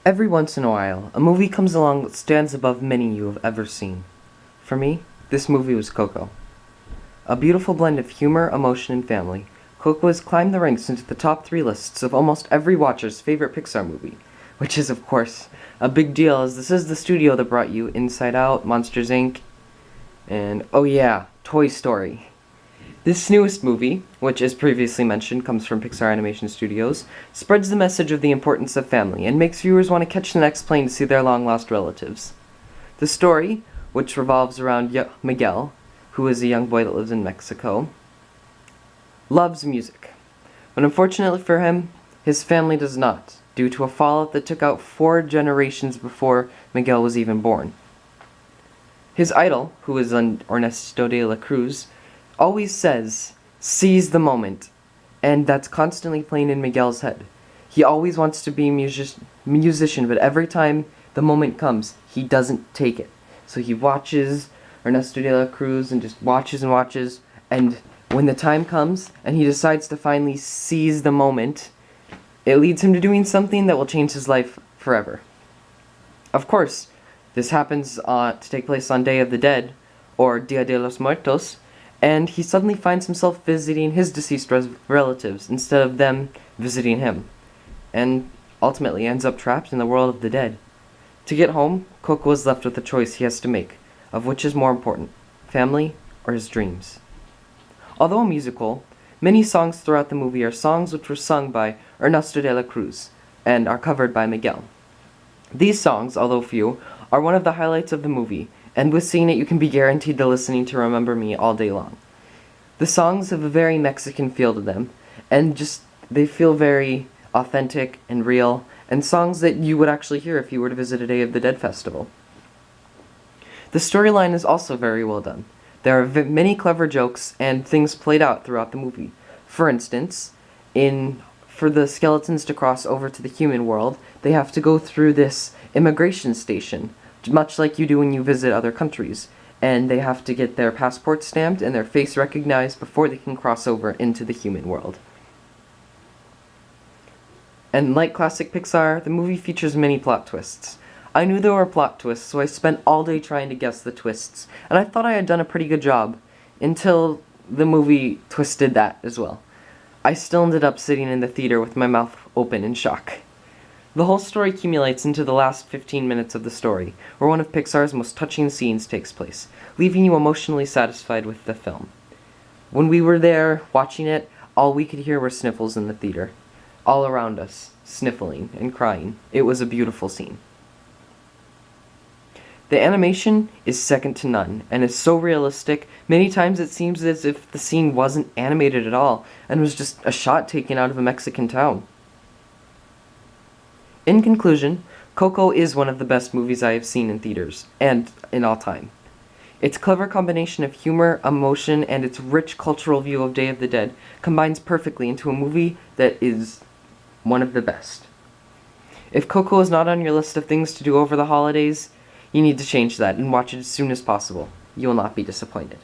Every once in a while, a movie comes along that stands above many you have ever seen. For me, this movie was Coco. A beautiful blend of humor, emotion, and family, Coco has climbed the ranks into the top 3 lists of almost every watcher's favorite Pixar movie, which is, of course, a big deal as this is the studio that brought you Inside Out, Monsters, Inc., and, oh yeah, Toy Story. This newest movie, which as previously mentioned comes from Pixar Animation Studios, spreads the message of the importance of family and makes viewers want to catch the next plane to see their long-lost relatives. The story, which revolves around Miguel, who is a young boy that lives in Mexico, loves music. But unfortunately for him, his family does not, due to a fallout that took out 4 generations before Miguel was even born. His idol, who is Ernesto de la Cruz, always says, "Seize the moment," and that's constantly playing in Miguel's head. He always wants to be a musician, but every time the moment comes, he doesn't take it. So he watches Ernesto de la Cruz and just watches and watches, and when the time comes and he decides to finally seize the moment, it leads him to doing something that will change his life forever. Of course, this happens to take place on Day of the Dead, or Dia de los Muertos, and he suddenly finds himself visiting his deceased relatives instead of them visiting him, and ultimately ends up trapped in the world of the dead. To get home, Coco is left with a choice he has to make, of which is more important, family or his dreams. Although a musical, many songs throughout the movie are songs which were sung by Ernesto de la Cruz, and are covered by Miguel. These songs, although few, are one of the highlights of the movie, and with seeing it you can be guaranteed to listening to Remember Me all day long. The songs have a very Mexican feel to them, and they feel very authentic and real, and songs that you would actually hear if you were to visit a Day of the Dead festival. The storyline is also very well done. There are many clever jokes and things played out throughout the movie. For instance, for the skeletons to cross over to the human world, they have to go through this immigration station, much like you do when you visit other countries, and they have to get their passport stamped and their face recognized before they can cross over into the human world. And like classic Pixar, the movie features many plot twists. I knew there were plot twists, so I spent all day trying to guess the twists, and I thought I had done a pretty good job, until the movie twisted that as well. I still ended up sitting in the theater with my mouth open in shock. The whole story accumulates into the last 15 minutes of the story, where one of Pixar's most touching scenes takes place, leaving you emotionally satisfied with the film. When we were there, watching it, all we could hear were sniffles in the theater. All around us, sniffling and crying. It was a beautiful scene. The animation is second to none, and is so realistic, many times it seems as if the scene wasn't animated at all, and was just a shot taken out of a Mexican town. In conclusion, Coco is one of the best movies I have seen in theaters, and in all time. Its clever combination of humor, emotion, and its rich cultural view of Day of the Dead combines perfectly into a movie that is one of the best. If Coco is not on your list of things to do over the holidays, you need to change that and watch it as soon as possible. You will not be disappointed.